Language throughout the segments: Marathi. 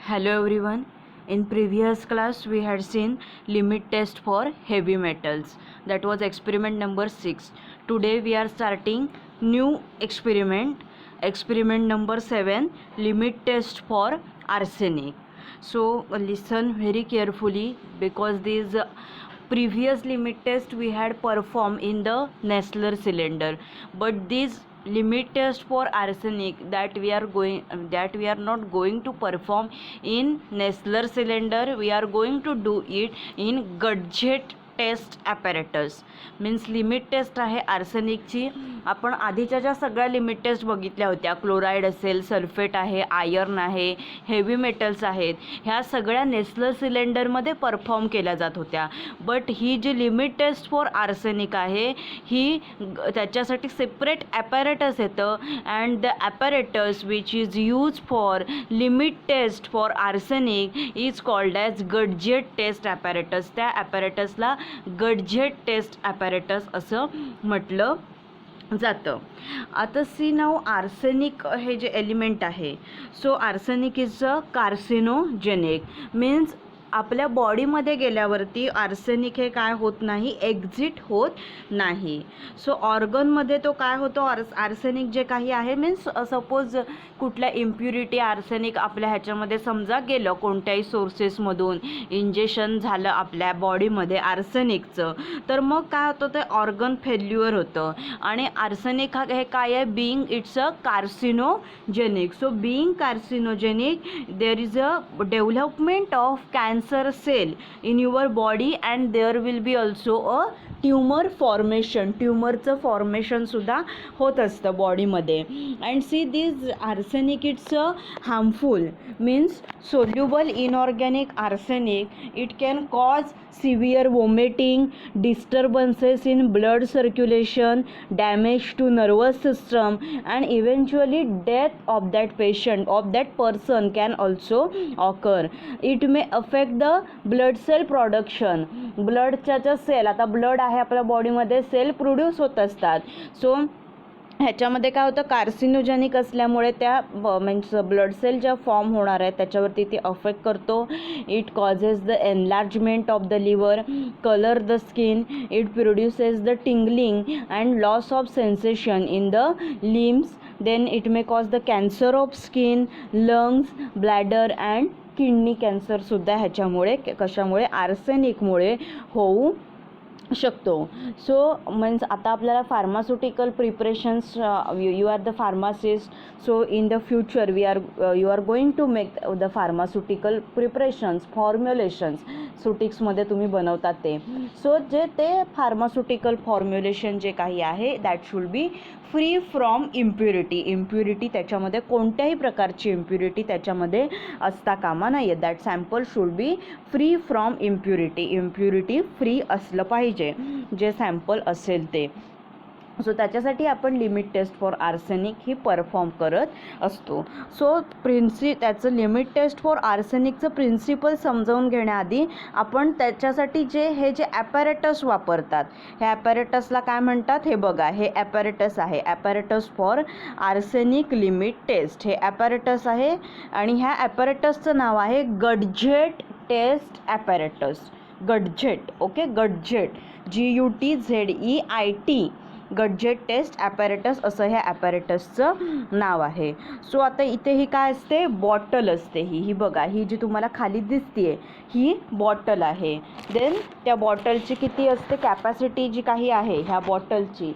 Hello everyone. In previous class we had seen limit test for heavy metals. That was experiment number 6. Today we are starting new experiment. Experiment number 7, limit test for arsenic. So listen very carefully because this previous limit test we had performed in the Nestler cylinder, but this limit test for arsenic that we are not going to perform in Nestler cylinder. We are going to do it in Gadget test apparatus. Means limit test आहे आर्सेनिकची. आपण आधीच्या ज्या सगळ्या लिमिट टेस्ट बघितल्या होत्या, क्लोराईड असेल, सल्फेट आहे, आयर्न आहे, हेवी मेटल्स आहेत, ह्या सगळ्या नेस्लर सिलेंडरमध्ये परफॉर्म केल्या जात होत्या. बट ही जी लिमिट टेस्ट फॉर आर्सेनिक आहे ही त्याच्यासाठी सेपरेट ॲपॅरेटस येतं. And the apparatus which is use for limit test for arsenic is called as Gutzeit test apparatus. त्या ॲपॅरेटसला गडजेट टेस्ट ॲपॅरेटस असं म्हटलं जातं. आता सी नाऊ आर्सेनिक हे जे एलिमेंट आहे, so arsenic is a carcinogenic. Means आपल्या बॉडीमध्ये गेल्यावरती आर्सेनिक हे काय होत नाही, एक्झिट होत नाही. सो ऑर्गनमध्ये तो काय होतो, आर्सेनिक जे काही आहे, मीन्स सपोज कुठल्या इम्प्युरिटी आर्सेनिक आपल्या ह्याच्यामध्ये समजा गेलं, कोणत्याही सोर्सेसमधून इंजेक्शन झालं आपल्या बॉडीमध्ये आर्सेनिकचं, तर मग काय होतं, ते ऑर्गन फेल्युअर होतं. आणि आर्सेनिक हे काय आहे, being it's a carcinogenic. So being carcinogenic there is a development of cancer cell in your body and there will be also a tumour formation. ट्यूमरचं फॉर्मेशन सुद्धा होत असतं बॉडीमध्ये. And see this arsenic it's harmful. Means soluble inorganic arsenic it can cause severe vomiting, disturbances in blood circulation, damage to nervous system and eventually death of that patient, of that person can also occur. It may affect the blood cell production. ब्लडच्या ज्या सेल, आता ब्लड आहे आपल्या बॉडीमध्ये, सेल प्रोड्यूस होत असतात. सो ह्याच्यामध्ये काय होतं, कार्सिनोजेनिक असल्यामुळे त्या मीन्स ब्लड सेल ज्या फॉर्म होणार आहेत त्याच्यावरती ती अफेक्ट करतो. It causes the enlargement of the liver, colour the skin, it produces the tingling and loss of sensation in the limbs. Then it may cause the cancer of skin, lungs, bladder and kidney कॅन्सरसुद्धा ह्याच्यामुळे, कशामुळे, आर्सेनिकमुळे होऊ शकतो. सो मीन्स आता आपल्याला pharmaceutical preparations, you are the pharmacist, so in the future you R going to make the pharmaceutical preparations, formulations सुटिक्समध्ये तुम्ही बनवतात ते. सो जे ते फार्मास्युटिकल फॉर्म्युलेशन जे काही आहे that should be free from impurity. Impurity त्याच्यामध्ये कोणत्याही प्रकारची इम्प्युरिटी त्याच्यामध्ये असता कामा नाही. That sample should be free from impurity. Impurity free असलं पाहिजे जे सॅम्पल असेल ते. सो त्याच्यासाठी आपण लिमिट टेस्ट फॉर आर्सेनिक ही परफॉर्म करत असतो. सो त्याचं लिमिट टेस्ट फॉर आर्सेनिकचं प्रिन्सिपल समजावून घेण्याआधी आपण त्याच्यासाठी हे जे ॲपॅरेटस वापरतात, ह्या ॲपॅरेटसला काय म्हणतात हे बघा. हे ॲपॅरेटस आहे, apparatus for arsenic limit test. हे ॲपॅरेटस आहे आणि ह्या ॲपॅरेटसचं नाव आहे Gutzeit test apparatus. Gutzeit, okay, Gutzeit, GUTZEIT, Gutzeit test apparatus असं ह्या ॲपॅरेटसचं नाव आहे. सो आता इथे ही काय असते, बॉटल असते. ही बघा, ही जी तुम्हाला खाली दिसते ही बॉटल आहे. देन त्या बॉटलची किती असते कॅपॅसिटी जी काही आहे ह्या बॉटलची,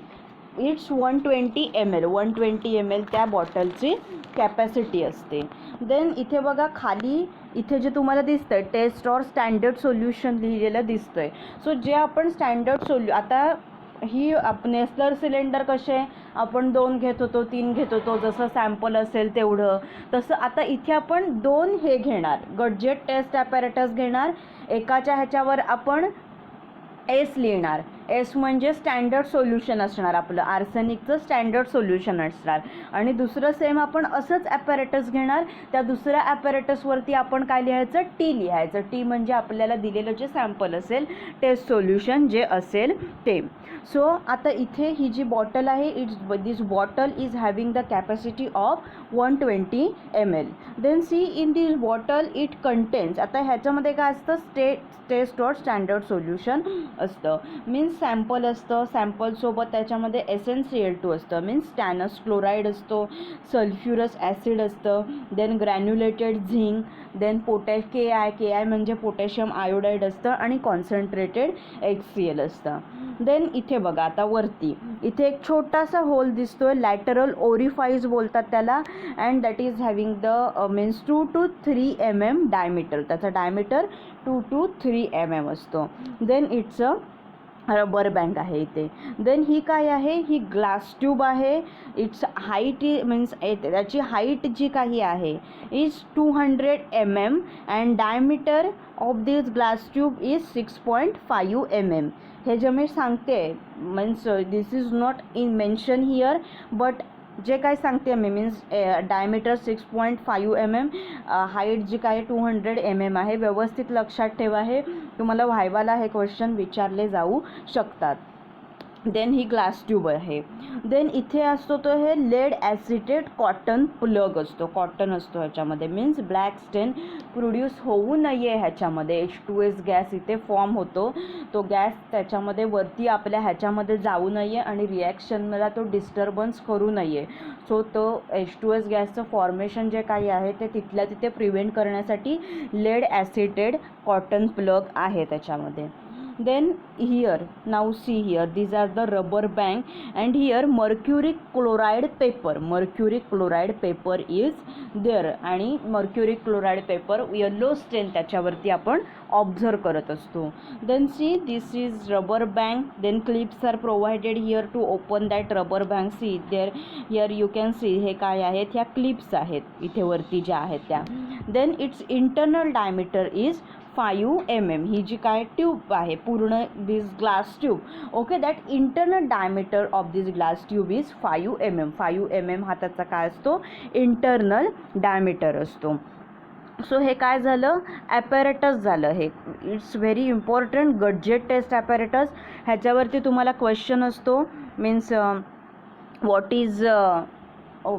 इट्स 120 ml. 120 ml त्या बॉटलची कॅपॅसिटी असते. देन इथे बघा खाली इथे जे तुम्हाला दिसतंय टेस्ट ऑर स्टँडर्ड सोल्युशन लिहिलेलं दिसतंय. सो जे आपण स्टँडर्ड आता ही नेस्लर सिलेंडर कसे आपण 2 घेत होतो, 3 घेत होतो, जसं सॅम्पल असेल तेवढं, तसं आता इथे आपण 2 हे घेणार, गडजेट टेस्ट ॲपॅरेटस घेणार. एकाच्या ह्याच्यावर आपण एस लिहिणार, एस म्हणजे स्टँडर्ड सोल्युशन असणार आपलं, आर्सेनिकचं स्टँडर्ड सोल्युशन असणार. आणि दुसरं सेम आपण असंच ॲपॅरेटस घेणार, त्या दुसऱ्या ॲपॅरेटसवरती आपण काय लिहायचं, टी लिहायचं. टी म्हणजे आपल्याला दिलेलं जे सॅम्पल असेल, टेस्ट सोल्युशन जे असेल ते. सो आता इथे ही जी बॉटल आहे, this bottle is having the capacity of 120 ml. Then see in this bottle it contains, आता ह्याच्यामध्ये काय असतं, टेस्ट और स्टँडर्ड सोल्युशन असतं. मीन्स सॅम्पल असतं, सॅम्पलसोबत त्याच्यामध्ये SnCl2 असतं, मीन्स स्टॅनस क्लोराईड असतो, सल्फ्युरस ॲसिड असतं, then granulated zinc, then KI म्हणजे पोटॅशियम आयोडाईड असतं, आणि कॉन्सन्ट्रेटेड HCl असतं. देन इथे बघा आता वरती इथे एक छोटासा होल दिसतोय, लॅटरल ओरिफाईज बोलतात त्याला, and that is having the means 2 to 3 mm diameter, त्याचा डायमीटर 2 to 3 mm असतो. Then it's a rubber band आहे इथे. देन ही काय आहे, ही ग्लास ट्यूब आहे. इट्स हाईट मीन्स त्याची हाईट जी काही आहे is 200 mm and diameter of this glass tube is 6.5 mm. हे जे मी सांगते means this is not in mention here, but जे काय सांगते मी मीन्स डायमीटर 6.5 mm, हाईट जी काय 200 mm आहे. व्यवस्थित लक्षात ठेवा, हे तुम्हाला व्हायवाला हे क्वेश्चन विचारले जाऊ शकतात. देन ही ग्लास ट्यूब आहे. देन इथे असतो तो हे लेड ॲसिटेट कॉटन प्लग असतो, कॉटन असतो ह्याच्यामध्ये, मीन्स ब्लॅक स्टेन प्रोड्यूस होऊ नये ह्याच्यामध्ये. H2S गॅस इथे फॉर्म होतो, तो गॅस त्याच्यामध्ये वरती आपल्या ह्याच्यामध्ये जाऊ नये आणि रिॲक्शनला तो डिस्टर्बन्स करू नये. सो तो H2S गॅसचं फॉर्मेशन जे काही आहे ते तिथल्या तिथे प्रिव्हेंट करण्यासाठी लेड ॲसिटेड कॉटन प्लग आहे त्याच्यामध्ये. Then here, now see here, these are the rubber band, and here mercuric chloride paper is there, आणि mercuric chloride paper yellow stain त्याच्यावरती आपण ऑब्झर्व करत असतो. Then see, this is rubber band, then clips are provided here to open that rubber band. See there, here you can see हे काय आहेत, ह्या क्लिप्स आहेत इथे वरती ज्या आहेत त्या. Then its internal diameter is 5 mm. ही जी काय ट्यूब आहे पूर्ण, this glass tube, okay, that internal diameter of this glass tube is 5 mm. 5 mm हा त्याचा काय असतो, इंटरनल डायमीटर असतो. सो हे काय झालं, ॲपॅरेटस झालं हे. It's very important Gutzeit test apparatus. ह्याच्यावरती तुम्हाला क्वेश्चन असतो, means what is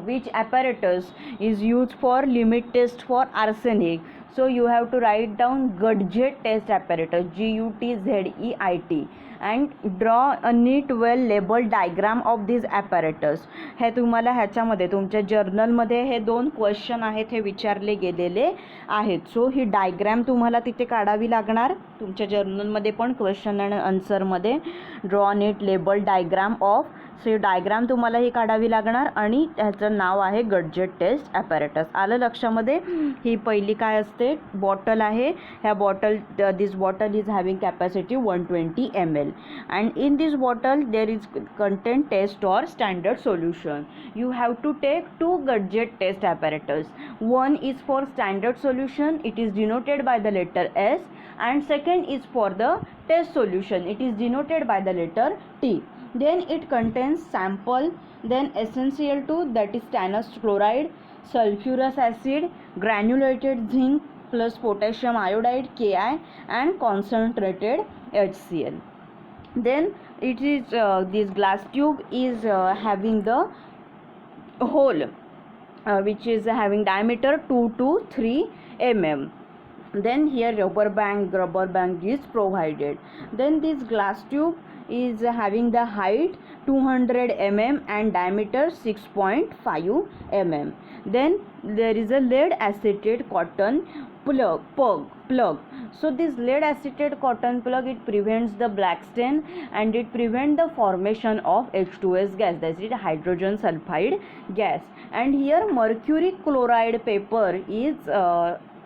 which apparatus is used for limit test for arsenic. So you have to write down Gudget test apparatus, GUTZEIT, and draw a neat well labeled diagram of this apparatus. हे तुम्हाला ह्याच्यामध्ये तुमच्या जर्नलमध्ये हे 2 क्वेश्चन आहेत, हे विचारले गेलेले आहेत. सो ही डायग्राम तुम्हाला तिथे काढावी लागणार तुमच्या जर्नलमध्ये पण, क्वेश्चन अँड आन्सरमध्ये. Draw neat label diagram of, so diagram तुम्हाला ही काढावी लागणार, आणि ह्याचं नाव आहे गडजेट टेस्ट ॲपॅरेटस. आलं लक्षामध्ये. ही पहिली काय असते, बॉटल आहे. ह्या bottle, this bottle is having capacity 120 ml, and in this bottle there is content test और standard solution. You have to take 2 Gutzeit test apparatus. One is for standard solution, it is denoted by the letter S, and second is for the test solution, it is denoted by the letter T. Then it contains sample, then SnCl2, that is stannous chloride, sulfurous acid, granulated zinc plus potassium iodide Ki, and concentrated HCl. Then it is this glass tube is having the hole which is having diameter 2 to 3 mm. Then here rubber band is provided. Then this glass tube is having the height 200 mm and diameter 6.5 mm. Then there is a lead acetate cotton plug. So this lead acetate cotton plug, it prevents the black stain and it prevents the formation of H2S gas, that is hydrogen sulfide gas. And here mercury chloride paper is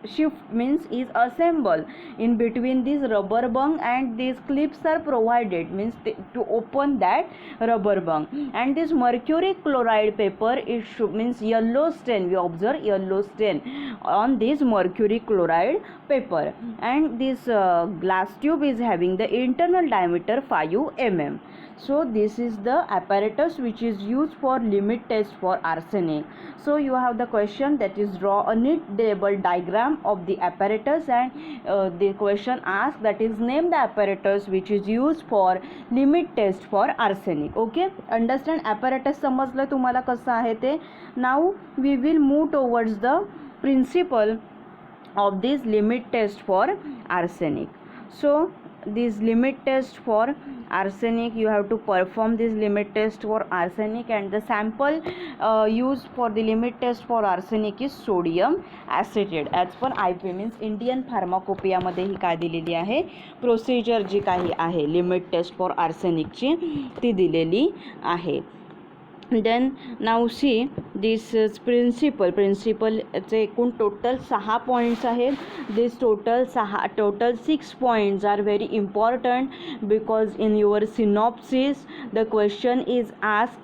shift means is assembled in between this rubber bung, and these clips are provided means to open that rubber bung. And this mercury chloride paper is means yellow stain, we observe yellow stain on this mercury chloride paper. And this glass tube is having the internal diameter 5 mm. So this is the apparatus which is used for limit test for arsenic. So you have the question that is draw a neat table diagram of the apparatus, and the question asks that is name the apparatus which is used for limit test for arsenic. Okay, understand apparatus समजलं तुम्हाला कसं आहे ते. Now we will move towards the principle of this limit test for arsenic. So this limit test for arsenic, you have to perform this limit test for arsenic, and the sample used for the limit test for arsenic is sodium acetate as per IP means Indian फार्माकोपियामध्ये ही काय दिलेली आहे प्रोसिजर जी काही आहे लिमिट टेस्ट फॉर आर्सेनिकची ती दिलेली आहे. देन नाउ सी दिस प्रिन्सिपलचे एकूण टोटल 6 पॉईंट्स आहेत. This total 6 points are very important because in your synopsis the question is asked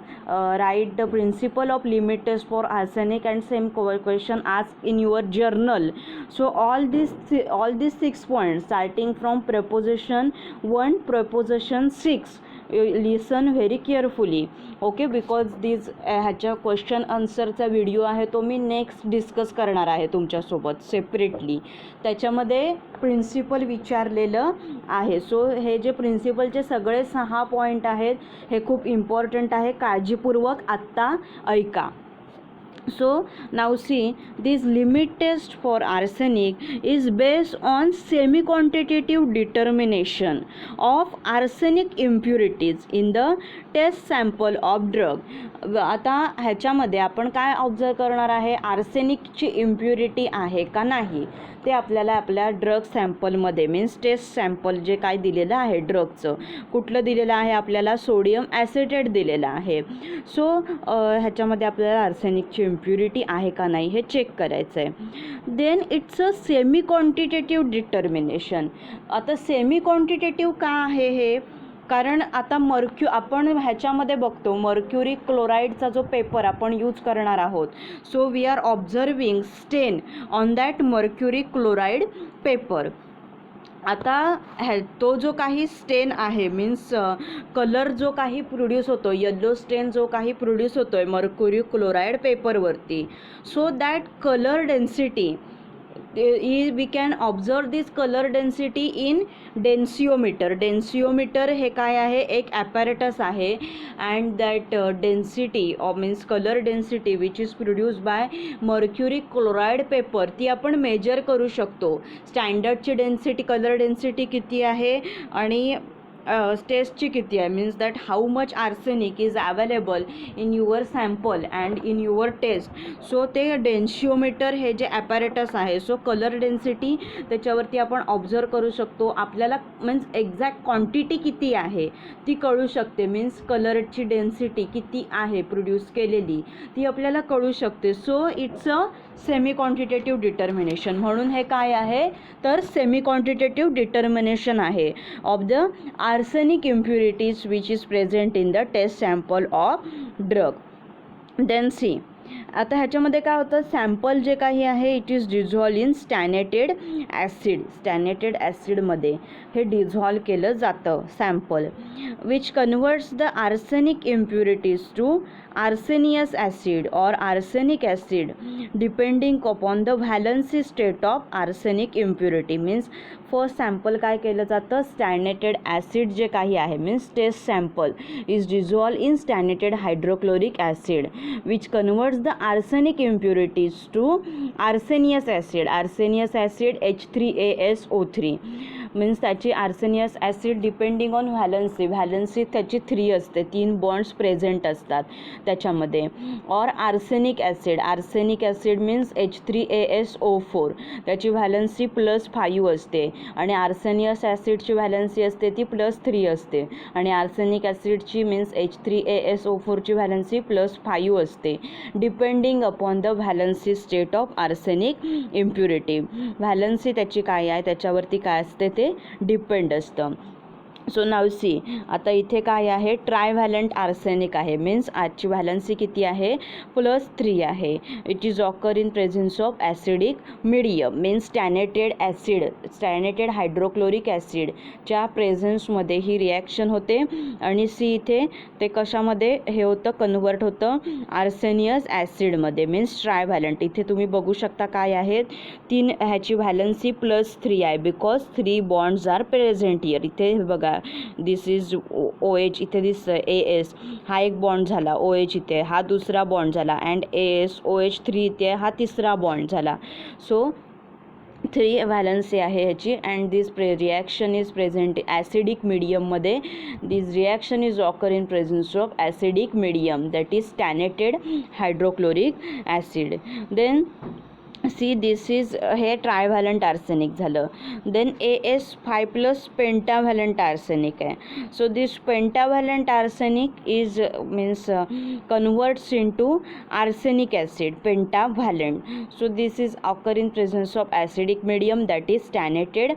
write the principle of limit test for arsenic, and same question asked in your journal. So all these 6 points starting from preposition 1 preposition 6, you listen very carefully. Okay, because this ह्याच्या क्वेश्चन आन्सरचा व्हिडिओ आहे तो मी नेक्स्ट डिस्कस करणार आहे तुमच्यासोबत सेपरेटली. त्याच्यामध्ये प्रिन्सिपल विचारलेलं आहे. सो हे जे प्रिन्सिपलचे सगळे 6 पॉईंट आहेत हे खूप इम्पॉर्टंट आहे, काळजीपूर्वक आत्ता ऐका. So now see this limit test for arsenic is based on semi quantitative determination of arsenic impurities in the test sample of drug. आता ह्याच्यामध्ये आपण काय ऑब्झर्व करणार आहे आर्सेनिकची इम्प्युरिटी आहे का नाही ते आपल्याला आपल्या ड्रग सॅम्पलमध्ये मीन्स टेस्ट सॅम्पल जे काय दिलेलं आहे ड्रगचं कुठलं दिलेलं आहे आपल्याला सोडियम ॲसिटेट दिलेलं आहे. सो ह्याच्यामध्ये आपल्याला आर्सेनिकची इम्प्युरिटी आहे का नाही हे चेक करायचं आहे. Then it's a semi quantitative determination. आता सेमी क्वांटिटेटिव्ह का आहे हे कारण आता आपण ह्याच्यामध्ये बघतो मर्क्युरी क्लोराईडचा जो पेपर आपण यूज करणार आहोत. सो वी आर ऑब्झर्विंग स्टेन on that mercury chloride paper. आता तो जो काही स्टेन आहे मीन्स कलर जो काही प्रोड्यूस होतो येलो स्टेन जो काही प्रोड्यूस होतो आहे मर्क्युरी क्लोराईड पेपरवरती. So that colour density we can observe this color density in densiometer. densiometer हे काय आहे एक apparatus आहे and that density or means color density which is produced by mercury chloride paper ती आपण मेजर करू शकतो. स्टँडर्डची डेन्सिटी कलर डेन्सिटी किती आहे आणि टेस्टची किती आहे means that how much arsenic is available in your sample and in your test. So ते डेन्शिओमीटर हे जे ॲपॅरेटस आहे सो कलर डेन्सिटी त्याच्यावरती आपण ऑब्झर्व करू शकतो. आपल्याला मीन्स एक्झॅक्ट क्वांटिटी किती आहे ती कळू शकते मीन्स कलरची डेन्सिटी किती आहे प्रोड्यूस केलेली ती आपल्याला कळू शकते. So it's a semi quantitative determination. म्हणून हे काय आहे तर सेमी क्वांटिटेटिव्ह डिटर्मिनेशन आहे of the arsenic impurities which is present in the test sample of drug. Then see आता ह्याच्यामध्ये काय होतं सॅम्पल जे काही आहे it is dissolve in stannated acid. Stannated ॲसिडमध्ये हे डिझॉल्व केलं जातं sample which converts the arsenic impurities to arsenious acid और arsenic acid depending upon the valency state of arsenic impurity. Means first sample काय केलं जातं स्टॅनेटेड ॲसिड जे काही आहे means test sample is dissolve in stannated hydrochloric acid which converts the arsenic impurities to arsenious acid. arsenious acid H3ASO3 means त्याची आर्सेनियस ॲसिड डिपेंडिंग ऑन व्हॅलन्सी त्याची 3 असते, 3 बॉन्ड्स प्रेझेंट असतात त्याच्यामध्ये. और आर्सेनिक ॲसिड मीन्स H3AsO4 त्याची व्हॅलन्सी +5 असते आणि आर्सेनियस ॲसिडची व्हॅलन्सी असते ती +3 असते आणि आर्सेनिक ॲसिडची मीन्स H3AsO4 ची व्हॅलन्सी +5 असते depending upon the valency state of arsenic impurity. Valency त्याची काय आहे त्याच्यावरती काय असते ते डिपेंड असतं. सो नाव सी, आता इथे काय आहे, ट्रायव्हॅलंट आर्सेनिक आहे, मीन्स आजची व्हॅलन्सी किती आहे, +3 आहे. It is occur in presence of acidic medium, means stannated hydrochloric ॲसिडच्या प्रेझेन्समध्ये ही रिॲक्शन होते. आणि सी इथे ते कशामध्ये हे होतं, कन्वर्ट होतं आर्सेनियस ॲसिडमध्ये, मीन्स ट्रायव्हॅलंट. इथे तुम्ही बघू शकता काय आहेत, 3 ह्याची व्हॅलन्सी +3 आहे because 3 bonds are present here. इथे बघा दिस इज OH, इथे दिस AS हा एक बॉन्ड झाला, OH इथे हा दुसरा बॉन्ड झाला अँड AsOH3 इथे हा तिसरा बॉन्ड झाला. सो 3 व्हॅलन्सी आहे ह्याची and this reaction is present acidic मिडियममध्ये. This reaction is occur in presence of acidic medium that is stannated hydrochloric acid. Then see this is हे ट्रायव्हॅलंट आर्सेनिक झालं. देन AS5+ पेंटाव्हॅलंट आर्सेनिक आहे. So this pentavalent arsenic is means converts into arsenic acid pentavalent. So this is occur in presence of acidic medium that is stannated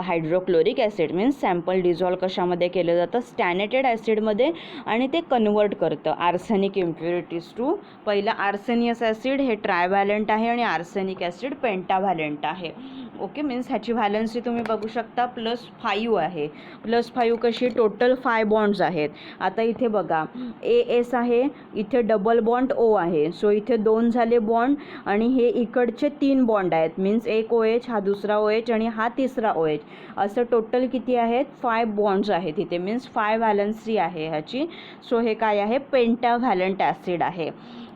hydrochloric acid. Means sample dissolve कशामध्ये केलं जातं, स्टॅनेटेड ॲसिडमध्ये आणि ते कन्वर्ट करतं आर्सेनिक इम्प्युरिटीज टू. पहिला आर्सेनियस ॲसिड हे ट्रायव्हॅलंट आहे आणि आर्सेनिक ॲसिड पेंटाव्हॅलंट आहे. ओके, मीन्स ह्याची व्हॅलन्सी तुम्ही बघू शकता +5 आहे. +5 कशी, टोटल 5 बॉन्ड्स आहेत. आता इथे बघा AS आहे, इथे डबल बॉन्ड O आहे. सो इथे 2 झाले बॉन्ड आणि हे इकडचे 3 बॉन्ड आहेत, मीन्स एक OH हा दुसरा OH आणि हा तिसरा OH, असं टोटल किती आहेत, 5 बॉन्ड्स आहेत इथे, मीन्स 5 व्हॅलन्सी आहे ह्याची. सो हे काय आहे, पेंटाव्हॅलंट ॲसिड आहे.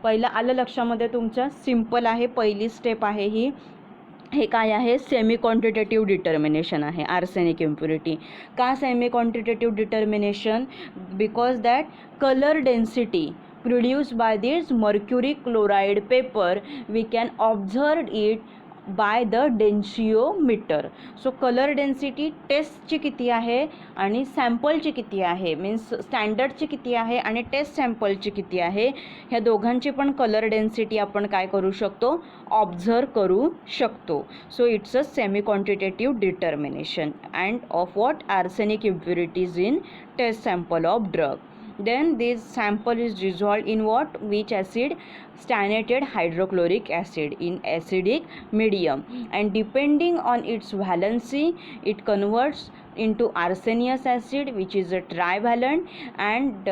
पहिलं आलं लक्षामध्ये तुमच्या, सिम्पल आहे, पहिली स्टेप आहे ही. हे काय आहे, सेमी क्वांटिटेटिव्ह डिटर्मिनेशन आहे आर्सेनिक इम्प्युरिटी. का semi quantitative determination, because that colour density produced by this mercury chloride paper we can observe it by the densitometer. So colour density टेस्टची किती आहे आणि सॅम्पलची किती आहे, मीन्स स्टँडर्डची किती आहे आणि टेस्ट सॅम्पलची किती आहे, ह्या दोघांची पण कलर डेन्सिटी आपण काय करू शकतो, ऑब्झर्व करू शकतो. So it's a semi quantitative determination and of what, arsenic impurities in test sample of drug. Then this sample is dissolved in what, which acid, stanated hydrochloric acid in acidic medium, and depending on its valency it converts into arsenious acid which is a trivalent, and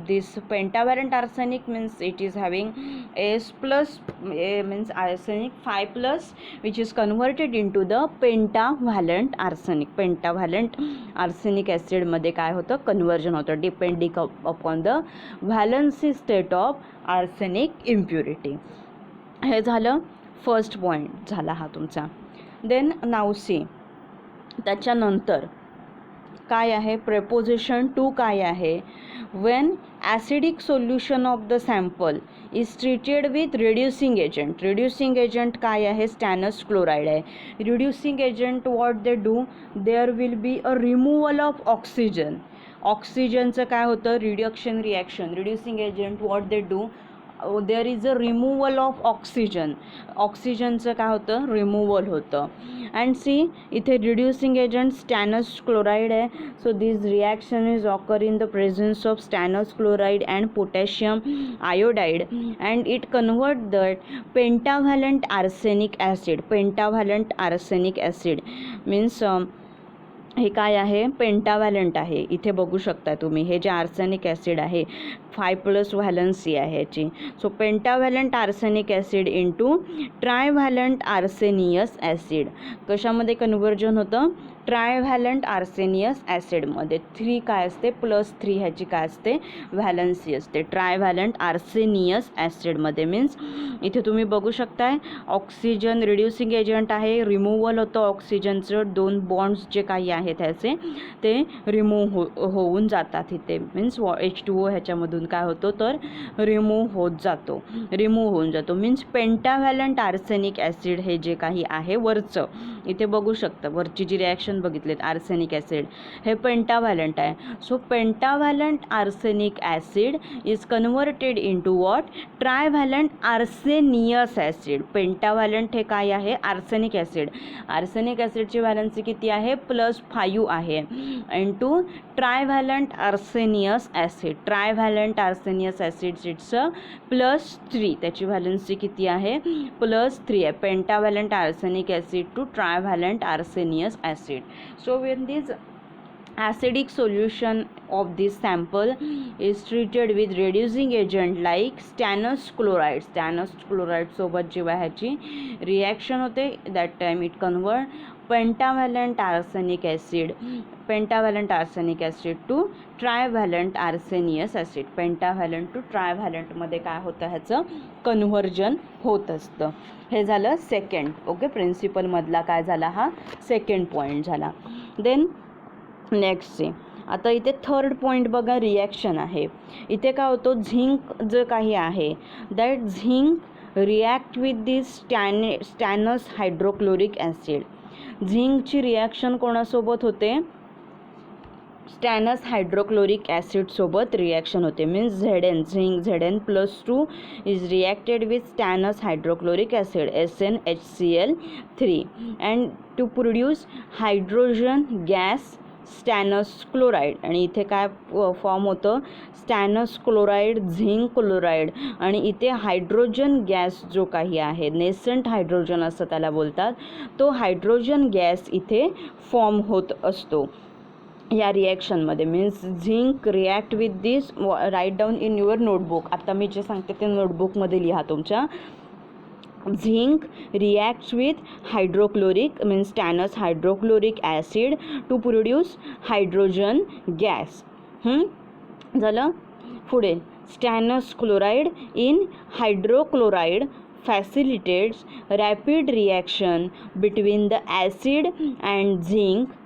this pentavalent arsenic means it is having S plus means arsenic 5+ which is converted into the pentavalent arsenic. pentavalent arsenic acid मध्ये काय होतं, कन्वर्जन होतं depending upon the valency state of arsenic impurity. हे झालं फर्स्ट पॉईंट झाला हा तुमचा. देन नाव सी, त्याच्यानंतर काय आहे, प्रेपोजिशन 2 काय आहे, when acidic solution of the sample is treated with reducing agent. Reducing agent काय आहे, स्टॅनस क्लोराईड आहे. Reducing agent what they do, there will be a removal of oxygen. ऑक्सिजनचं काय होतं, reduction reaction. Reducing agent what they do, there is a removal of oxygen. ऑक्सिजनचं काय होतं, रिमूव्हल होतं. अँड सी इथे रिड्युसिंग एजंट स्टॅनस क्लोराईड आहे. So this reaction is occur in the presence of stannous chloride and potassium iodide and it convert that pentavalent arsenic acid. Pentavalent arsenic acid means हे काय आहे, पेंटाव्हॅलंट आहे. इथे बघू शकता तुम्ही हे जे आर्सेनिक ॲसिड आहे 5+ व्हॅलन्सी आहे ह्याची. So pentavalent arsenic acid into trivalent arsenious acid कशामध्ये कन्वर्जन होतं, ट्रायव्हॅलंट आर्सेनियस ॲसिडमध्ये 3 काय असते +3 ह्याची काय असते व्हॅलन्सी असते ट्रायव्हॅलंट आर्सेनियस ॲसिडमध्ये. मीन्स इथे तुम्ही बघू शकताय ऑक्सिजन रिड्युसिंग एजंट आहे, रिमूव्हल होतं ऑक्सिजनचं, 2 बॉन्ड्स जे काही आहेत ह्याचे ते होऊन जातात इथे. मीन्स H2O ह्याच्यामधून काय होतो तर रिमूव्ह होऊन जातो. मीन्स पेंटाव्हॅलंट आर्सेनिक ॲसिड हे जे काही आहे वरचं इथे बघू शकता, वरची जी रिॲक्शन बघितलीत आर्सेनिक ॲसिड हे पेंटाव्हॅलंट आहे. So pentavalent arsenic acid is converted into what trivalent arsenious acid. Pentavalent हे काय आहे आर्सेनिक ॲसिड. आर्सेनिक ॲसिडची व्हॅलन्सी किती आहे +5 आहे into trivalent arsenious acid. Trivalent arsenious acid it's +3, त्याची व्हॅलन्सी किती आहे +3 आहे. Pentavalent arsenic acid to trivalent arsenious acid. So when this acidic solution of this sample is treated with reducing agent like stannous chloride. stannous chloride सोबत जेव्हा ह्याची रिॲक्शन होते that time it convert pentavalent arsenic acid to trivalent arsenious acid. Pentavalent to ट्रायव्हॅलंटमध्ये काय होतं ह्याचं कन्व्हर्जन होत असतं. हे झालं सेकंड. ओके, प्रिन्सिपलमधला काय झाला हा सेकंड पॉईंट झाला. देन नेक्स्ट आता इथे थर्ड पॉईंट बघा रिॲक्शन आहे. इथे काय होतो झिंक जे काही आहे that zinc react with this stannous hydrochloric acid. झिंकची रिॲक्शन कोणासोबत होते स्टॅनस हायड्रोक्लोरिक ॲसिड सोबत रिॲक्शन होते. Means zinc Zn+2 is reacted with stannous hydrochloric acid SnHCl3 and to produce hydrogen gas stannous chloride. आणि इथे काय फॉर्म होतं स्टॅनस क्लोराईड झिंक क्लोराईड आणि इथे हायड्रोजन गॅस जो काही आहे नेसंट हायड्रोजन असं त्याला बोलतात, तो हायड्रोजन गॅस इथे फॉर्म होत असतो या रिॲक्शनमध्ये. Means zinc react with this, write down in your notebook. आता मी जे सांगते ते नोटबुकमध्ये लिहा तुमच्या. Zinc reacts with hydrochloric means stannous hydrochloric acid to produce hydrogen gas. झालं. पुढे stannous chloride in hydrochloride facilitates rapid reaction between the acid and zinc.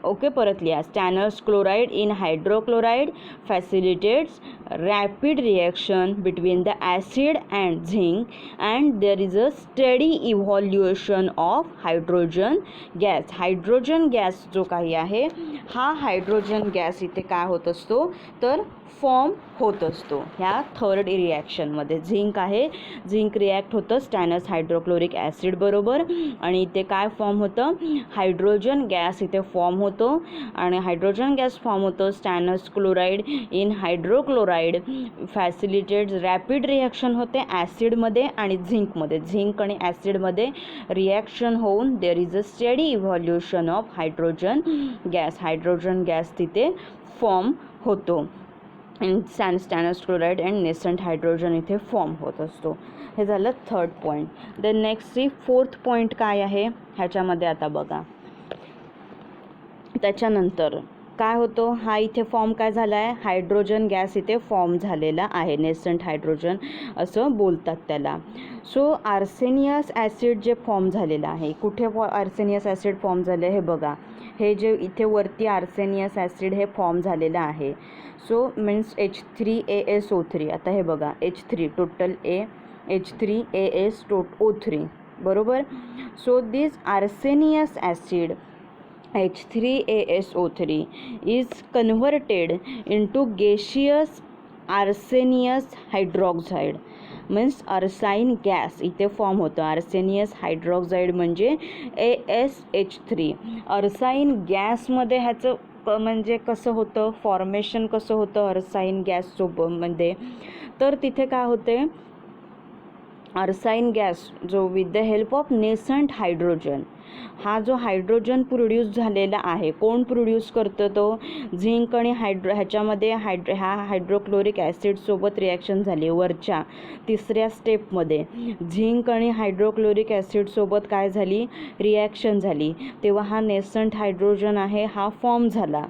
Okay, परत लिहा. Stannous chloride in hydrochloride facilitates rapid reaction between the acid and zinc and there is a steady evolution of hydrogen gas. Hydrogen gas जो काही आहे हा हायड्रोजन गॅस इथे काय होत असतो तर फॉर्म होत असतो ह्या थर्ड रिॲक्शनमध्ये. झिंक आहे, झिंक रिॲक्ट होतं स्टॅनस हायड्रोक्लोरिक ॲसिड बरोबर आणि इथे काय फॉर्म होतं हायड्रोजन गॅस इथे फॉर्म होतो आणि हायड्रोजन गॅस फॉर्म होतो. Stannous chloride in hydrochloride facilitates rapid reaction होते ॲसिडमध्ये आणि झिंकमध्ये. झिंक आणि ॲसिडमध्ये रिॲक्शन होऊन there is a steady evolution of hydrogen gas. Hydrogen gas तिथे फॉर्म होतो. Stannous chloride and nascent hydrogen इथे फॉर्म होत असतो. हे झालं third point. Then next fourth point काय आहे ह्याच्यामध्ये आता बघा. त्याच्यानंतर काय होतो हा इथे फॉर्म काय झाला आहे हायड्रोजन गॅस इथे फॉर्म झालेला आहे. नेसंट हायड्रोजन असं बोलतात त्याला. सो आर्सेनियस ॲसिड जे फॉर्म झालेलं आहे, कुठे आर्सेनियस ॲसिड फॉर्म झाले हे बघा. हे जे इथे वरती आर्सेनियस ॲसिड हे फॉर्म झालेलं आहे. So means H3AsO3. आता हे बघा H3 टोटल H3AsO3 बरोबर. So this arsenious acid H3AsO3 is converted into gaseous arsenious hydroxide means arsine gas इथे फॉर्म होतं. आर्सेनियस हायड्रॉक्साईड म्हणजे AsH3. अर्साईन गॅसमध्ये ह्याचं म्हणजे कसं होतं फॉर्मेशन कसं होतं अर्साईन गॅस सोबतमध्ये तर तिथे काय होते अर्साईन गॅस जो with the help of nascent hydrogen, हा जो हायड्रोजन प्रोड्यूस झालेला आहे, कोण प्रोड्यूस करतं तो झिंक आणि ह्याच्यामध्ये हायड्रोक्लोरिक ॲसिडसोबत रिॲक्शन झाली वरच्या तिसऱ्या स्टेपमध्ये झिंक आणि हायड्रोक्लोरिक ॲसिडसोबत काय झाली रिॲक्शन झाली, तेव्हा हा नेसंट हायड्रोजन आहे हा फॉर्म झाला,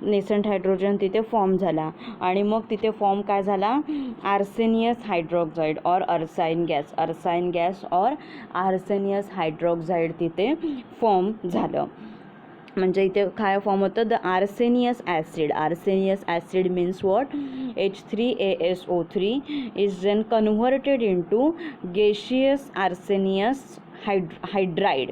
नेसंट हायड्रोजन तिथे फॉर्म झाला आणि मग तिथे फॉर्म काय झाला आर्सेनियस हायड्रॉक्साईड और अर्साईन गॅस और आर्सेनियस हायड्रॉक्साईड तिथे फॉर्म झालं. म्हणजे इथे काय फॉर्म होतं the arsenious acid means what H3ASO3 is then converted into gaseous arsenious hydride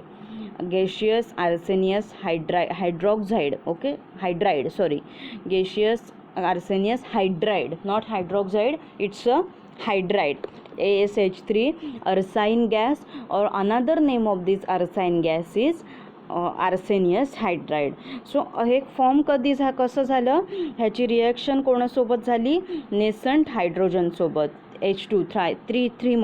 gaseous arsenious hydroxide, okay, hydride, sorry, gaseous arsenious hydride, not hydroxide, it's a hydride, ASH3 arsine gas, or another name of this arsine gas is arsenious hydride. So हे फॉर्म कसं झालं, ह्याची रिॲक्शन कोणासोबत झाली नेसंट हायड्रोजनसोबत H2 3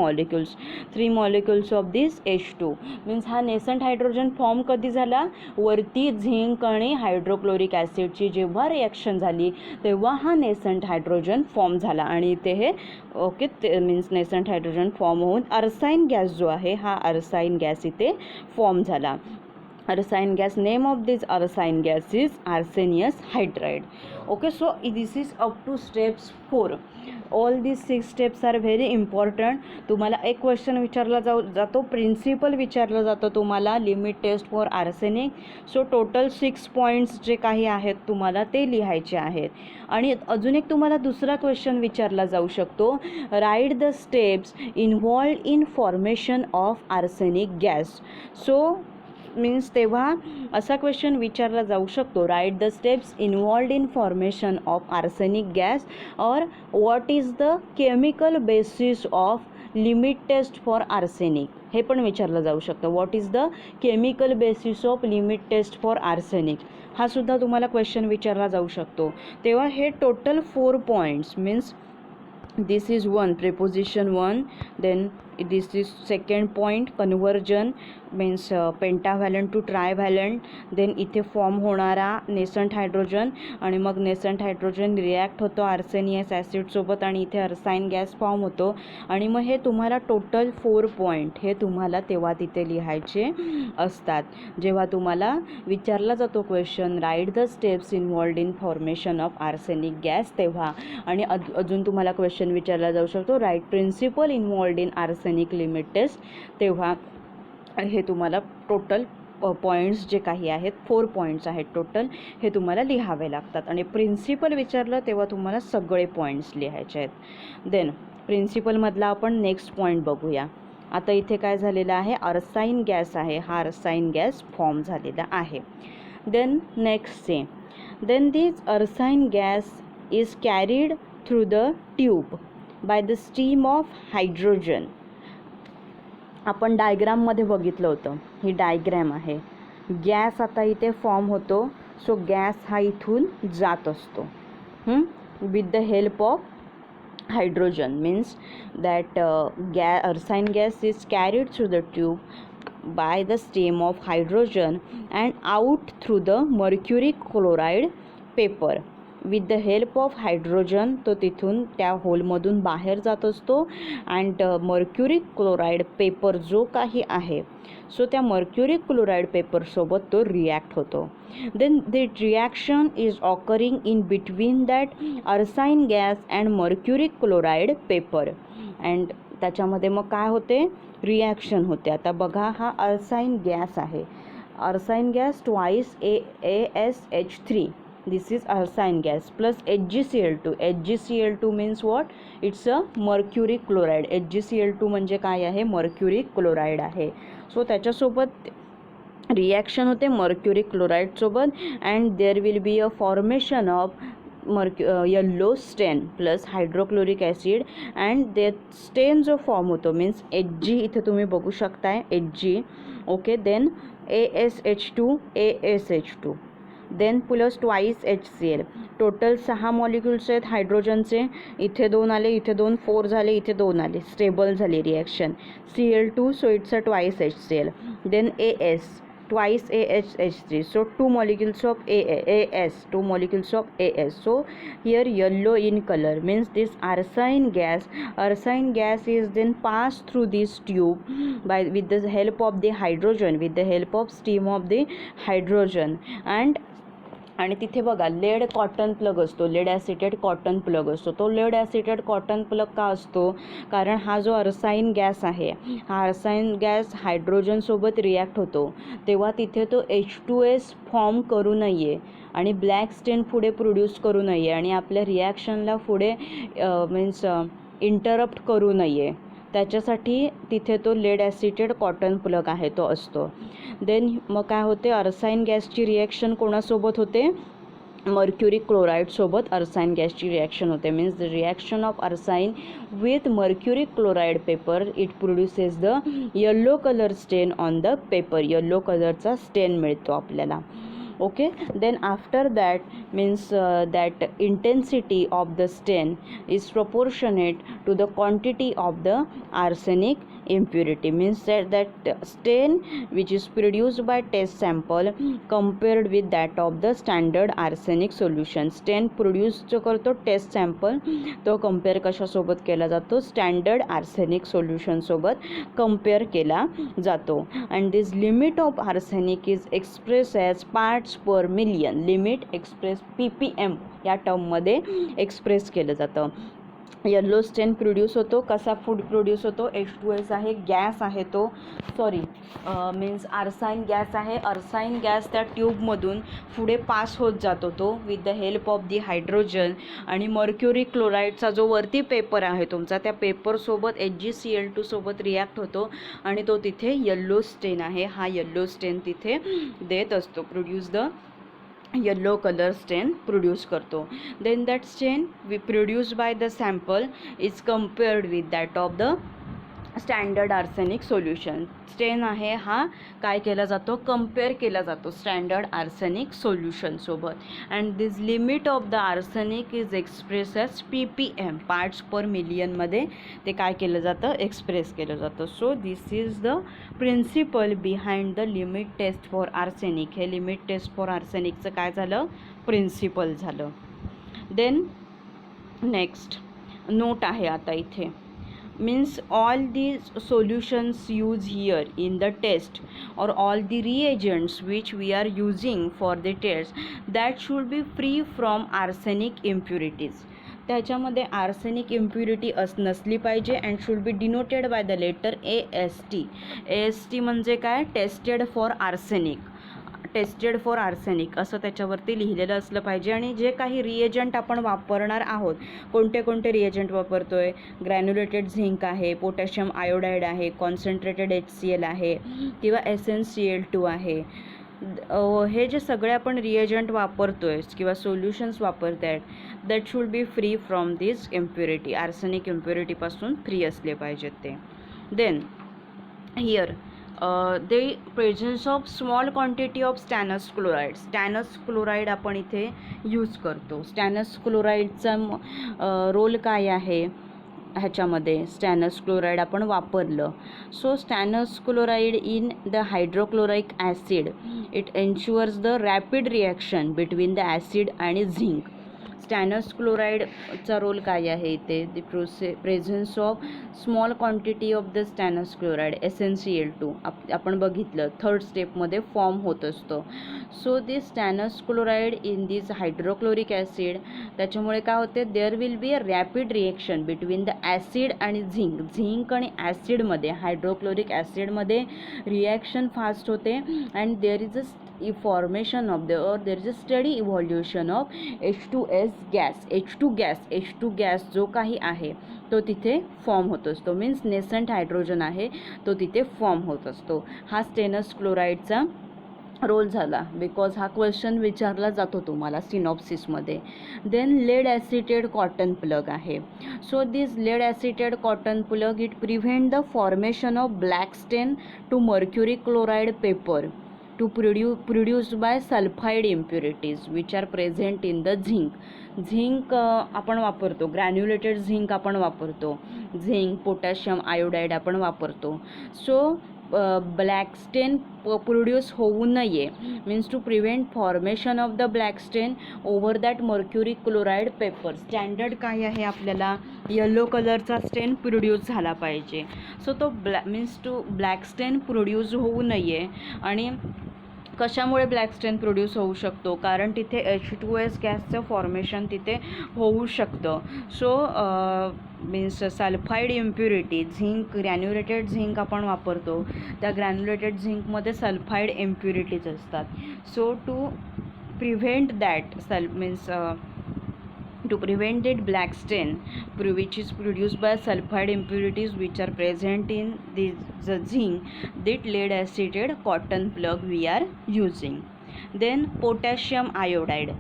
molecules of this H2 means हा नेसंट हायड्रोजन फॉर्म कधी झाला वरती झिंक आणि हायड्रोक्लोरिक ॲसिडची जेव्हा रिॲक्शन झाली तेव्हा हा नेसंट हायड्रोजन फॉर्म झाला आणि इथे हे ओके ते मीन्स नेसंट हायड्रोजन फॉर्म होऊन अर्साईन गॅस जो आहे हा अर्साईन गॅस इथे फॉर्म झाला. Arsine gas, name of this arsine gas is arsenious hydride. Okay, so this is up to steps 4. All these 6 steps are very important. तुम्हाला एक क्वेश्चन विचारला जातो, प्रिन्सिपल विचारलं जातं तुम्हाला, limit test for arsenic. So total 6 points जे काही आहेत तुम्हाला ते लिहायचे आहेत. आणि अजून एक तुम्हाला दुसरा क्वेश्चन विचारला जाऊ शकतो, write the steps involved in formation of arsenic gas. So means तेव्हा असा क्वेश्चन विचारला जाऊ शकतो, write the steps involved in formation of arsenic gas और what is the chemical basis of limit test for arsenic, हे पण विचारलं जाऊ शकतं. What is the chemical basis of limit test for arsenic, हा सुद्धा तुम्हाला क्वेश्चन विचारला जाऊ शकतो. तेव्हा हे total 4 points means this is one preposition 1, then this is second point conversion means pentavalent to trivalent, then इथे फॉर्म होणारा नेसंट हायड्रोजन आणि मग नेसंट हायड्रोजन रिॲक्ट होतो आर्सेनियस ॲसिडसोबत आणि इथे अर्साईन गॅस फॉर्म होतो आणि मग हे तुम्हाला टोटल 4 पॉईंट हे तुम्हाला तेव्हा तिथे लिहायचे असतात. जेव्हा तुम्हाला विचारला जातो question write the steps involved in formation of arsenic gas तेव्हा, आणि अजून तुम्हाला क्वेश्चन विचारला जाऊ शकतो write principle involved in arsenic limit test, तेव्हा हे तुम्हाला टोटल पॉईंट्स जे काही आहेत 4 पॉईंट्स आहेत टोटल हे तुम्हाला लिहावे लागतात. आणि प्रिन्सिपल विचारलं तेव्हा तुम्हाला सगळे पॉईंट्स लिहायचे आहेत. देन प्रिन्सिपलमधला आपण नेक्स्ट पॉईंट बघूया. आता इथे काय झालेलं आहे अर्साईन गॅस आहे, हा अर्साईन गॅस फॉर्म झालेला आहे. Then next say then this arsine gas is carried through the tube by the steam of hydrogen. आपण डायग्राममध्ये बघितलं होतं, ही डायग्रॅम आहे. गॅस आता इथे फॉर्म होतो, सो गॅस हा इथून जात असतो with the help of hydrogen means that arsine gas is carried through the tube by the steam of hydrogen and out through the mercury chloride paper. With the help of hydrogen तो तिथून त्या होलमधून बाहेर जात असतो अँड मर्क्युरी क्लोराईड पेपर जो काही आहे सो त्या मर्क्युरी क्लोराईड पेपरसोबत तो रिॲक्ट होतो. Then that reaction is occurring in between that arsine gas and mercury chloride paper and त्याच्यामध्ये मग काय होते रिॲक्शन होते. आता बघा हा अर्साईन गॅस आहे, arsine gas twice ASH3 this is arsine gas plus HgCl2. HgCl2 means what? It's a mercury chloride. HgCl2 म्हणजे काय आहे मर्क्युरी क्लोराईड आहे. सो त्याच्यासोबत रिॲक्शन होते मर्क्युरी क्लोराईडसोबत and there will be a formation of yellow stain plus hydrochloric acid and ते स्टेन जो फॉर्म होतो मीन्स Hg इथे तुम्ही बघू शकताय Hg. Okay, then ASH2 ASH2 then plus twice HCl. Total 6 molecules आहेत हायड्रोजनचे. इथे 2 आले, इथे 2, 4 झाले, इथे 2 आले. स्टेबल झाली reaction. Cl2, so it's a twice HCl. Then AS, twice AHH3, so 2 molecules of AS, 2 molecules of AS. So here yellow in color means this arsine gas is then passed through this tube with the help of the hydrogen, with the help of steam of the hydrogen. आणि तिथे बघा लेड कॉटन प्लग असतो, लेड ॲसिटेड कॉटन प्लग असतो. तो लेड ॲसिटेड कॉटन प्लग का असतो? कारण हा जो अर्साईन गॅस आहे, हा अर्साईन गॅस हायड्रोजनसोबत रिॲक्ट होतो तेव्हा तिथे तो H2S फॉर्म करू नये आणि ब्लॅक स्टेन पुढे प्रोड्यूस करू नये आणि आपल्या रिॲक्शनला पुढे मीन्स इंटरप्ट करू नये, त्याच्यासाठी तिथे तो लेड ॲसिटेड कॉटन प्लग आहे तो असतो. देन मग काय होते, अर्साईन गॅसची रिॲक्शन कोणासोबत होते? मर्क्युरी क्लोराईड सोबत अर्साईन गॅसची रिॲक्शन होते. Means the reaction of arsine with mercury chloride paper, it produces the yellow colour stain on the paper. Yellow कलरचा स्टेन मिळतो आपल्याला. Okay, then after that means that intensity of the stain is proportionate to the quantity of the arsenic impurity. Means that stain which is produced by test sample compared with that of the standard arsenic solution. Stain produce जो करतो टेस्ट सॅम्पल तो कंपेअर कशासोबत केला जातो? स्टँडर्ड आर्सेनिक सोल्युशन सोबत कंपेअर केला जातो. And this limit of arsenic is express as parts per million. Limit express PPM या टर्ममध्ये एक्सप्रेस केलं जातं. येल्लो स्टेन प्रोड्यूस होतो. कसा फूड प्रोड्यूस होतो? H2S आहे, गॅस आहे तो, सॉरी मीन्स अर्साईन गॅस आहे. अर्साईन गॅस त्या ट्यूबमधून पुढे पास होत जातो तो with the help of the hydrogen आणि मर्क्युरी क्लोराईडचा जो वरती पेपर आहे तुमचा, त्या पेपरसोबत HgCl2 सोबत रिॲक्ट होतो आणि तो तिथे येल्लो स्टेन आहे, हा येल्लो स्टेन तिथे देत असतो, produce the yellow color stain produce करतो. Then that stain we produced by the sample is compared with that of the standard arsenic solution. Stain आहे हा काय केला जातो? कंपेअर केला जातो स्टँडर्ड आर्सेनिक सोल्युशनसोबत. And this limit of the arsenic is express as PPM, parts per मिलियनमध्ये ते काय केलं जातं? एक्सप्रेस केलं जातं. So this is the principle behind the limit test for arsenic. हे लिमिट टेस्ट फॉर आर्सेनिकचं काय झालं? प्रिन्सिपल झालं. देन नेक्स्ट नोट आहे आता इथे. Means all these solutions used here in the test or all the reagents which we are using for the test, that should be free from arsenic impurities. त्याच्यामध्ये आर्सेनिक इम्प्युरिटी नसली पाहिजे and should be denoted by the letter AST. AST म्हणजे काय? Tested for arsenic. Tested for arsenic असं त्याच्यावरती लिहिलेलं असलं पाहिजे. आणि जे काही रिएजंट आपण वापरणार आहोत, कोणते कोणते रिएजंट वापरतो आहे? ग्रॅन्युलेटेड झिंक आहे, पोटॅशियम आयोडाईड आहे, कॉन्सन्ट्रेटेड HCl आहे किंवा SnCl2 आहे. हे जे सगळे आपण रिएजंट वापरतो आहे किंवा सोल्युशन्स वापरत आहेत, that should be free from this impurity. Arsenic इम्प्युरिटीपासून फ्री असले पाहिजेत ते. Then here the presence of small quantity of stannous chloride. stannous chloride आपण इथे यूज करतो. stannous chlorideचा रोल काय आहे ह्याच्यामध्ये? स्टॅनस क्लोराईड आपण वापरलं. So stannous chloride in the hydrochloric acid, it ensures the rapid reaction between the acid आणि झिंक. स्टॅनस क्लोराईडचा रोल काय आहे इथे? The presence of small quantity of the stannous chloride SnCl2 आपण बघितलं थर्ड स्टेपमध्ये फॉर्म होत असतो. So this stannous chloride in this hydrochloric acid, त्याच्यामुळे काय होते? There will be a rapid reaction between the acid आणि झिंक. झिंक आणि ॲसिडमध्ये, हायड्रोक्लोरिक ॲसिडमध्ये रिॲक्शन फास्ट होते and there is a formation of the और there is a steady evolution of H2S gas. H2 gas जो काही आहे तो तिथे फॉर्म होत असतो. मीन्स नेसंट हायड्रोजन आहे तो तिथे फॉर्म होत असतो. हा स्टेनस क्लोराईडचा रोल झाला, बिकॉज हा क्वेश्चन विचारला जातो तुम्हाला सिनॉप्सिसमध्ये. Then lead acetated cotton plug आहे. So this lead acetated cotton plug it prevent the formation of black stain to mercury chloride paper. to produced by sulfide impurities which are present in the zinc आपण वापरतो, ग्रॅन्युलेटेड झिंक आपण वापरतो, झिंक पोटॅशियम आयोडाईड आपण वापरतो. सो ब्लॅक स्टेन प्रोड्यूस होऊ नये means to prevent formation of the black stain over that mercury chloride paper. Standard काय आहे, आपल्याला येलो कलरचा स्टेन प्रोड्यूस झाला पाहिजे. सो तो मीन्स टू ब्लॅक स्टेन प्रोड्यूस होऊ नये. आणि कशामुळे ब्लॅक स्टेन प्रोड्यूस होऊ शकतो, कारण तिथे H2S गॅसचं फॉर्मेशन तिथे होऊ शकतं. So means sulphide impurity, zinc granulated zinc आपण वापरतो, त्या ग्रॅन्युलेटेड झिंकमध्ये सल्फाईड इम्प्युरिटीज असतात. So to prevent that to prevent that black stain which is produced by sulfide impurities which are present in the zinc, that lead acetate cotton plug we are using. Then potassium iodide,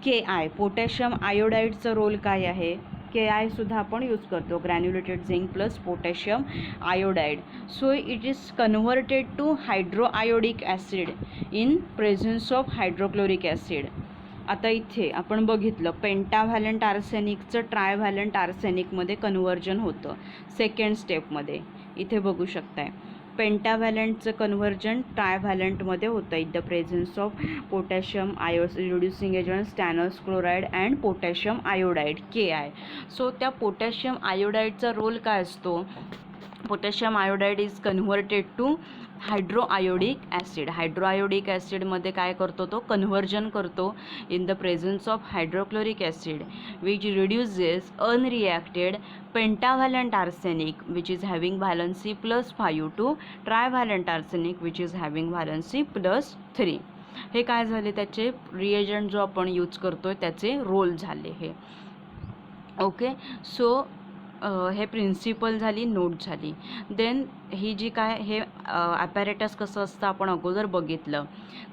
Ki, potassium iodide चा रोल काय आहे, Ki सुद्धा आपण यूज करतो, granulated zinc plus potassium iodide. So it is converted to hydroiodic acid in presence of hydrochloric acid. आता इथे आपण बघितलं पेंटाव्हॅलंट आर्सेनिकचं ट्रायव्हॅलंट आर्सेनिकमध्ये कन्व्हर्जन होतं सेकंड स्टेपमध्ये. इथे बघू शकताय पेंटाव्हॅलंटचं कन्व्हर्जन ट्रायव्हॅलंटमध्ये होतं in the presence of potassium reducing agent stannous chloride and potassium iodide Ki. So त्या पोटॅशियम आयोडाईडचा रोल काय असतो, potassium iodide is converted to hydroiodic acid. Hydroiodic ॲसिडमध्ये काय करतो, तो कन्व्हर्जन करतो in the presence of hydrochloric acid which reduces unreacted pentavalent arsenic which is having valency +5 to trivalent arsenic which is having valency +3. हे काय झाले, त्याचे रिएजंट जो आपण यूज करतो त्याचे रोल झाले हे. ओके, सो हे प्रिन्सिपल झाली, नोट झाली. देन ही जी काय हे ॲपॅरेटस कसं असतं आपण अगोदर बघितलं.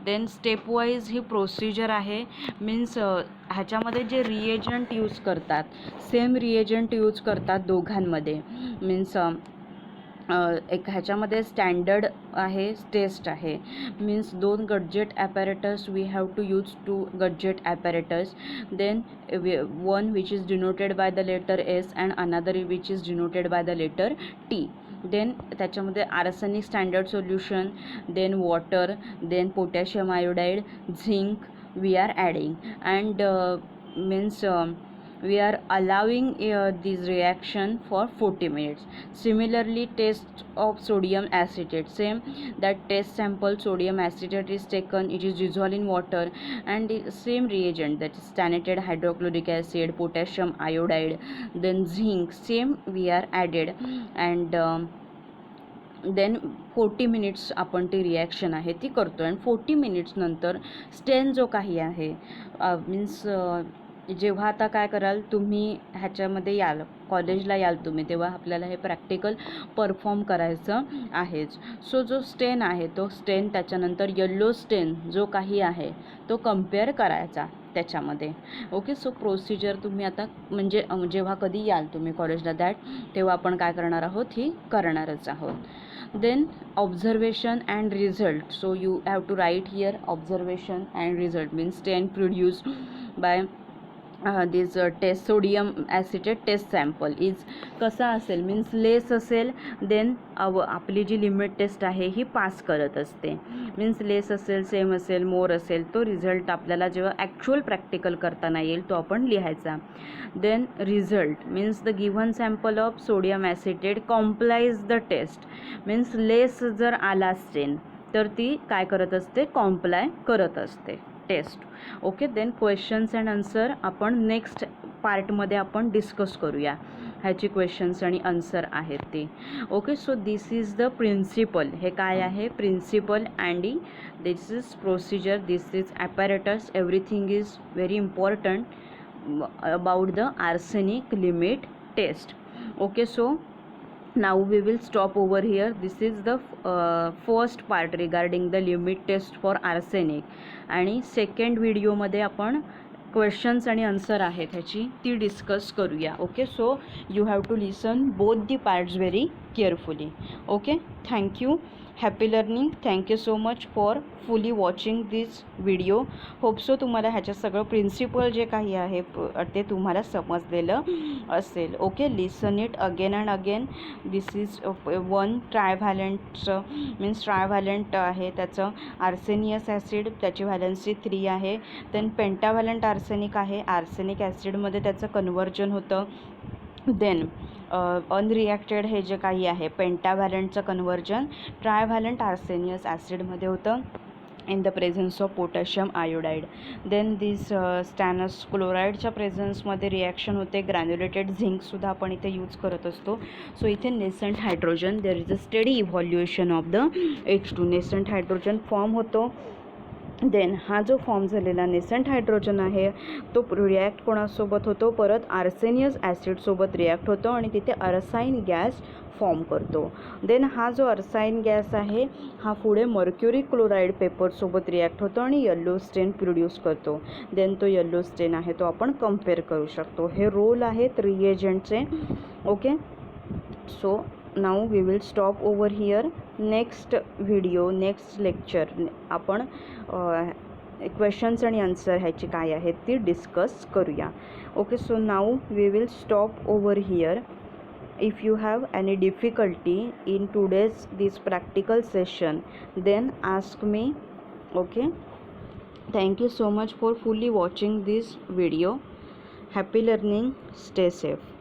देन स्टेपवाईज ही प्रोसिजर आहे. मीन्स ह्याच्यामध्ये जे रिएजंट यूज करतात सेम रिएजंट यूज करतात दोघांमध्ये. मीन्स एक ह्याच्यामध्ये स्टँडर्ड आहे, टेस्ट आहे. Means 2 gadget apparatus we have to use 2 gadget apparatus. Then one which is denoted by the letter S and another which is denoted by the letter T. Then त्याच्यामध्ये arsenic standard solution, then water, then potassium iodide, zinc we are adding and means we are allowing this reaction for 40 minutes. Similarly, test of sodium acetate, same that test sample sodium acetate is taken, it is dissolved in water and the same reagent, that is stanated hydrochloric acid, potassium iodide, then zinc, same we are added and then 40 minutes आपण ती रिॲक्शन आहे ती करतो. आणि 40 मिनिट्स नंतर स्टेन जो काही आहे मीन्स जेव्हा आता काय कराल तुम्ही ह्याच्यामध्ये याल, कॉलेजला याल तुम्ही, तेव्हा आपल्याला हे प्रॅक्टिकल परफॉर्म करायचं आहेच. सो जो स्टेन आहे तो स्टेन त्याच्यानंतर येल्लो स्टेन जो काही आहे तो कम्पेअर करायचा त्याच्यामध्ये. ओके, सो प्रोसिजर तुम्ही आता म्हणजे जेव्हा कधी याल तुम्ही कॉलेजला तेव्हा आपण काय करणार आहोत, ही करणारच आहोत. Then observation and result. So you have to write here observation and result means stain produced by this test sodium acetate test sample is कसा असेल, मीन्स लेस असेल देन आपली जी लिमिट टेस्ट आहे ही पास करत असते. मीन्स लेस असेल, सेम असेल, मोर असेल, तो रिझल्ट आपल्याला जेव्हा ॲक्च्युअल प्रॅक्टिकल करताना येईल तो आपण लिहायचा. Then result means the given sample of sodium acetate complies the test. Means less जर आला स्टेन तर ती काय करत असते, कॉम्प्लाय करत असते test. Okay, then questions and answer आपण नेक्स्ट पार्टमध्ये आपण डिस्कस करूया. ह्याची क्वेश्चन्स आणि आन्सर आहेत ते. Okay, so this is the principle. हे काय आहे, principle and this is procedure, this is apparatus, everything is very important about the arsenic limit test. Okay, so now we will stop over here. This is the first part regarding the limit test for arsenic. आणि सेकंड व्हिडिओमध्ये आपण क्वेश्चन्स आणि आन्सर आहेत ह्याची ती डिस्कस करूया. Okay, so you have to listen both the parts very carefully. Okay, thank you. Happy learning. Thank you so much for fully watching this video. Hope so तुम्हाला ह्याच्या सगळं प्रिन्सिपल जे काही आहे ते तुम्हाला समजलेलं असेल. Okay, listen it again and again. This is one ट्रायव्हॅलंटचं मीन्स ट्रायव्हॅलंट आहे, त्याचं आर्सेनियस ॲसिड, त्याची व्हॅलन्सी 3 आहे. देन पेंटाव्हॅलंट आर्सेनिक आहे, आर्सेनिक ॲसिडमध्ये त्याचं कन्व्हर्जन होतं. देन अनरिॲक्टेड हे जे काही आहे पेंटाव्हॅलंटचं कन्व्हर्जन ट्रायव्हॅलंट आर्सेनियस ॲसिडमध्ये होतं in the presence of potassium iodide. Then this stannous क्लोराईडच्या प्रेझन्समध्ये रिॲक्शन होते. ग्रॅन्युलेटेड झिंकसुद्धा आपण इथे यूज करत असतो. सो इथे nascent hydrogen, there is a steady evolution of the H2. Nascent hydrogen form होतो. देन हा जो फॉर्म झालेला नेसंट हायड्रोजन आहे तो रिॲक्ट कोणासोबत होतो, परत आर्सेनियस ॲसिडसोबत रिॲक्ट होतो आणि तिथे अरसाईन गॅस फॉर्म करतो. देन हा जो अरसाईन गॅस आहे हा पुढे मर्क्युरी क्लोराईड पेपरसोबत रिॲक्ट होतो आणि येल्लो स्टेन प्रोड्यूस करतो. देन तो येल्लो स्टेन आहे तो आपण कम्पेअर करू शकतो. हे रोल आहेत रिएजंटचे. Okay, so now we will stop over here. Next video, next lecture आपण क्वेश्चन्स आणि आन्सर ह्याची काय आहेत ती डिस्कस करूया. Okay, so now we will stop over here. If you have any difficulty in today's this practical session, then ask me. Okay, thank you so much for fully watching this video. Happy learning. Stay safe.